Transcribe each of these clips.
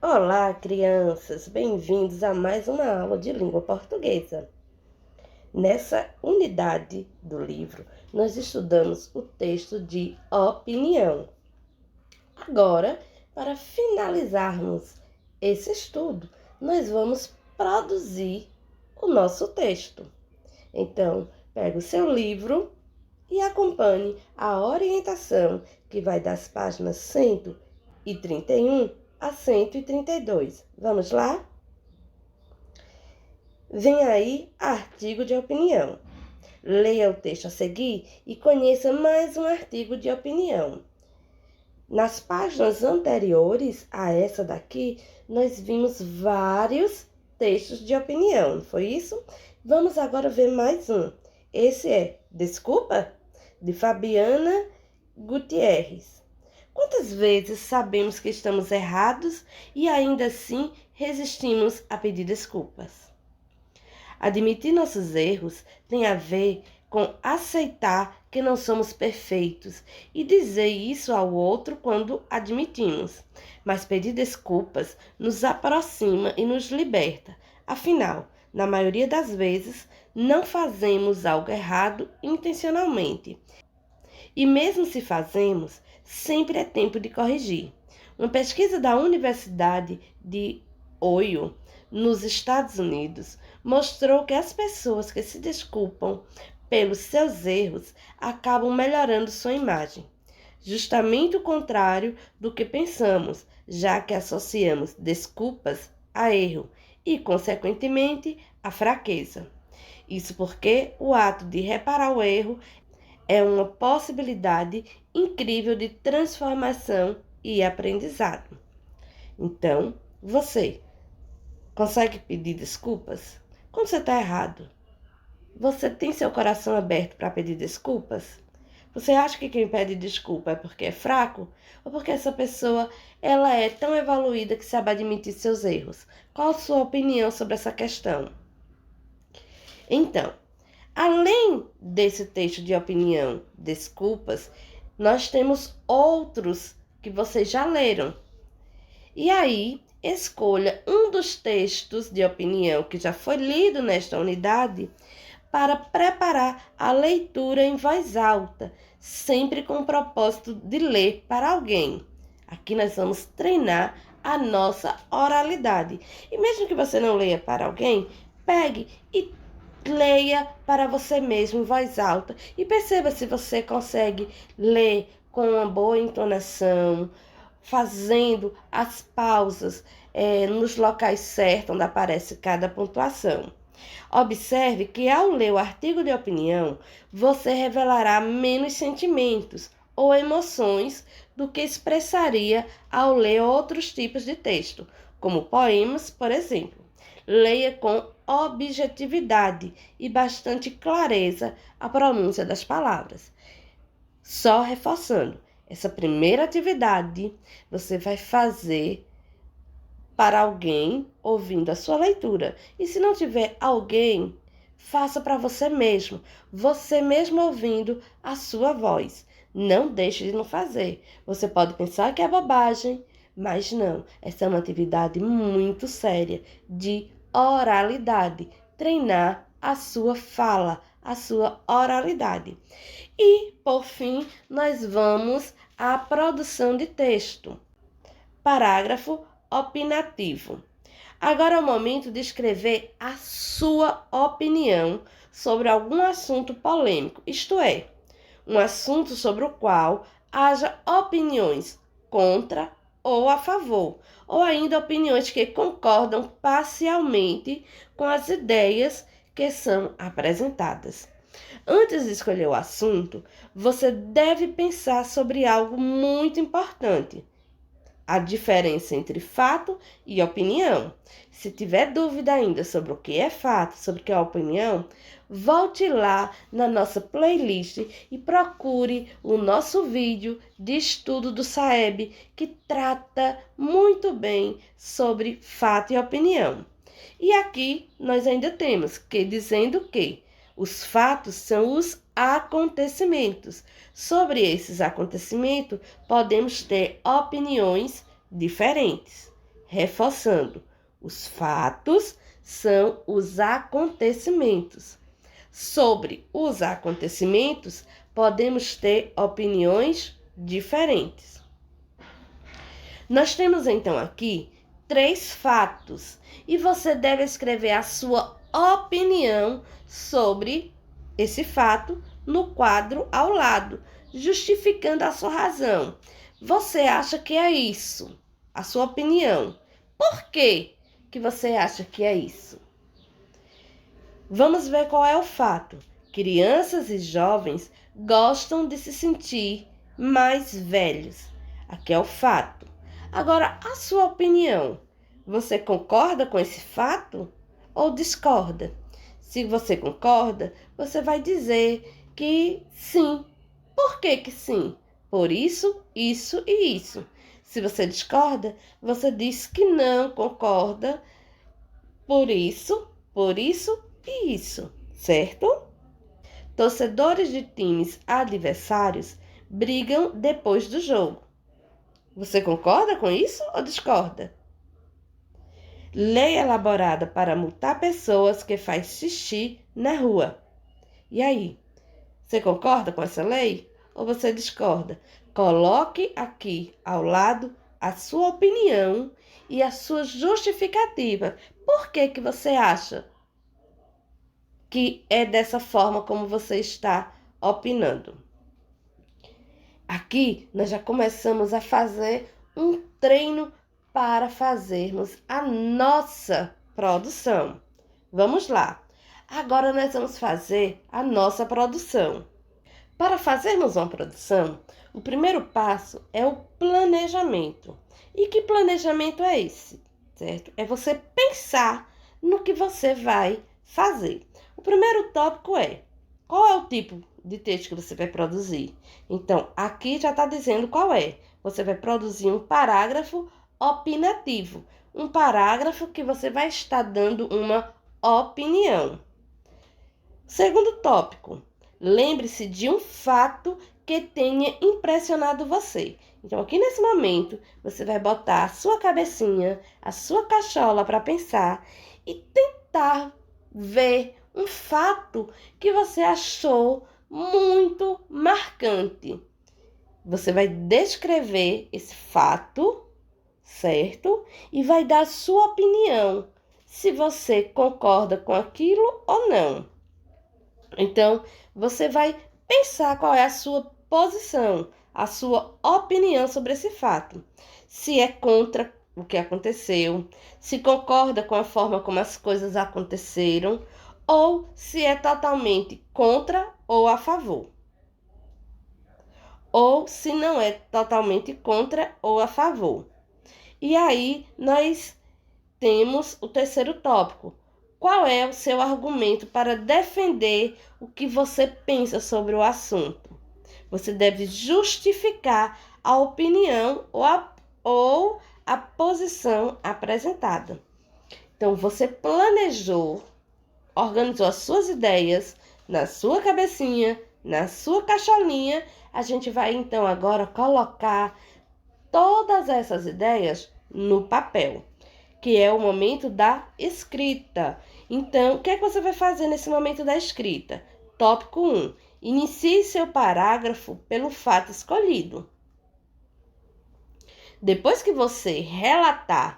Olá, crianças! Bem-vindos a mais uma aula de língua portuguesa. Nessa unidade do livro, nós estudamos o texto de opinião. Agora, para finalizarmos esse estudo, nós vamos produzir o nosso texto. Então, pegue o seu livro e acompanhe a orientação que vai das páginas 131 a 132. Vamos lá? Vem aí artigo de opinião. Leia o texto a seguir e conheça mais um artigo de opinião. Nas páginas anteriores a essa daqui, nós vimos vários textos de opinião, não foi isso? Vamos agora ver mais um. Esse é Desculpa, de Fabiana Gutierrez. Quantas vezes sabemos que estamos errados e ainda assim resistimos a pedir desculpas? Admitir nossos erros tem a ver com aceitar que não somos perfeitos e dizer isso ao outro quando admitimos. Mas pedir desculpas nos aproxima e nos liberta. Afinal, na maioria das vezes, não fazemos algo errado intencionalmente. E mesmo se fazemos, sempre é tempo de corrigir. Uma pesquisa da Universidade de Ohio, nos Estados Unidos, mostrou que as pessoas que se desculpam pelos seus erros acabam melhorando sua imagem. Justamente o contrário do que pensamos, já que associamos desculpas a erro e, consequentemente, a fraqueza. Isso porque o ato de reparar o erro é uma possibilidade incrível de transformação e aprendizado. Então, você consegue pedir desculpas? Quando você está errado, você tem seu coração aberto para pedir desculpas? Você acha que quem pede desculpa é porque é fraco? Ou porque essa pessoa ela é tão evoluída que sabe admitir seus erros? Qual a sua opinião sobre essa questão? Então, além desse texto de opinião, desculpas, nós temos outros que vocês já leram. E aí, escolha um dos textos de opinião que já foi lido nesta unidade para preparar a leitura em voz alta, sempre com o propósito de ler para alguém. Aqui nós vamos treinar a nossa oralidade. E mesmo que você não leia para alguém, pegue e leia para você mesmo em voz alta e perceba se você consegue ler com uma boa entonação, fazendo as pausas nos locais certos onde aparece cada pontuação. Observe que ao ler o artigo de opinião, você revelará menos sentimentos ou emoções do que expressaria ao ler outros tipos de texto, como poemas, por exemplo. Leia com objetividade e bastante clareza a pronúncia das palavras. Só reforçando, essa primeira atividade você vai fazer para alguém ouvindo a sua leitura. E se não tiver alguém, faça para você mesmo ouvindo a sua voz. Não deixe de não fazer. Você pode pensar que é bobagem, mas não. Essa é uma atividade muito séria de oralidade. Treinar a sua fala, a sua oralidade. E, por fim, nós vamos à produção de texto. Parágrafo opinativo. Agora é o momento de escrever a sua opinião sobre algum assunto polêmico, isto é, um assunto sobre o qual haja opiniões contra ou a favor, ou ainda opiniões que concordam parcialmente com as ideias que são apresentadas. Antes de escolher o assunto, você deve pensar sobre algo muito importante: a diferença entre fato e opinião. Se tiver dúvida ainda sobre o que é fato, sobre o que é opinião, volte lá na nossa playlist e procure o nosso vídeo de estudo do SAEB, que trata muito bem sobre fato e opinião. E aqui nós ainda temos que dizendo que os fatos são os acontecimentos. Sobre esses acontecimentos, podemos ter opiniões diferentes. Reforçando, os fatos são os acontecimentos. Sobre os acontecimentos, podemos ter opiniões diferentes. Nós temos então aqui 3 fatos e você deve escrever a sua opinião sobre esse fato no quadro ao lado, justificando a sua razão. Você acha que é isso? A sua opinião. Por que você acha que é isso? Vamos ver qual é o fato. Crianças e jovens gostam de se sentir mais velhos. Aqui é o fato. Agora, a sua opinião. Você concorda com esse fato ou discorda? Se você concorda, você vai dizer que sim. Por que sim? Por isso, isso e isso. Se você discorda, você diz que não concorda por isso e isso, certo? Torcedores de times adversários brigam depois do jogo. Você concorda com isso ou discorda? Lei elaborada para multar pessoas que fazem xixi na rua. E aí? Você concorda com essa lei ou você discorda? Coloque aqui ao lado a sua opinião e a sua justificativa. Por que você acha que é dessa forma como você está opinando? Aqui nós já começamos a fazer um treino para fazermos a nossa produção. Vamos lá. Agora nós vamos fazer a nossa produção. Para fazermos uma produção, o primeiro passo é o planejamento. E que planejamento é esse? Certo? É você pensar no que você vai fazer. O primeiro tópico é: qual é o tipo de texto que você vai produzir? Então, aqui já está dizendo qual é. Você vai produzir um parágrafo opinativo. Um parágrafo que você vai estar dando uma opinião. Segundo tópico: lembre-se de um fato que tenha impressionado você. Então, aqui nesse momento, você vai botar a sua cabecinha, a sua cachola para pensar e tentar ver um fato que você achou muito marcante. Você vai descrever esse fato, certo? E vai dar a sua opinião, se você concorda com aquilo ou não. Então, você vai pensar qual é a sua posição, a sua opinião sobre esse fato. Se é contra o que aconteceu, se concorda com a forma como as coisas aconteceram, ou se é totalmente contra ou a favor. Ou se não é totalmente contra ou a favor. E aí, nós temos o terceiro tópico. Qual é o seu argumento para defender o que você pensa sobre o assunto? Você deve justificar a opinião ou a posição apresentada. Então, você planejou, organizou as suas ideias na sua cabecinha, na sua cacholinha. A gente vai, então, agora colocar todas essas ideias no papel, que é o momento da escrita. Então, o que é que você vai fazer nesse momento da escrita? Tópico 1. Inicie seu parágrafo pelo fato escolhido. Depois que você relatar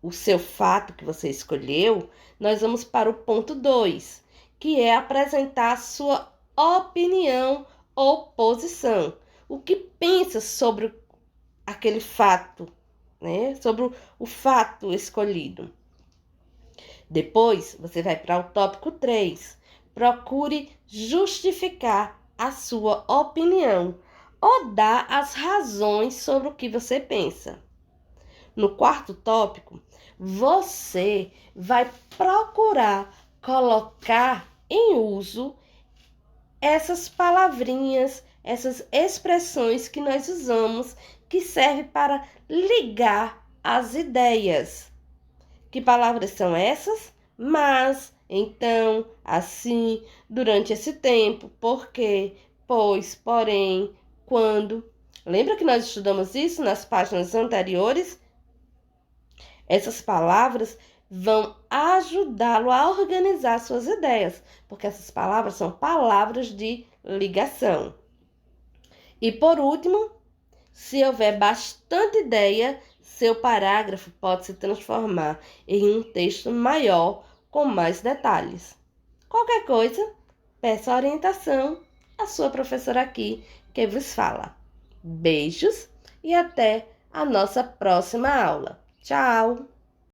o seu fato que você escolheu, nós vamos para o ponto 2, que é apresentar a sua opinião ou posição. O que pensa sobre aquele fato, né? Sobre o fato escolhido. Depois, você vai para o tópico 3. Procure justificar a sua opinião ou dar as razões sobre o que você pensa. No quarto tópico, você vai procurar colocar em uso essas palavrinhas, essas expressões que nós usamos, que servem para ligar as ideias. Que palavras são essas? Mas, então, assim, durante esse tempo, porque, pois, porém, quando. Lembra que nós estudamos isso nas páginas anteriores? Essas palavras vão ajudá-lo a organizar suas ideias, porque essas palavras são palavras de ligação. E por último, se houver bastante ideia, seu parágrafo pode se transformar em um texto maior com mais detalhes. Qualquer coisa, peça orientação à sua professora aqui que vos fala. Beijos e até a nossa próxima aula. Tchau!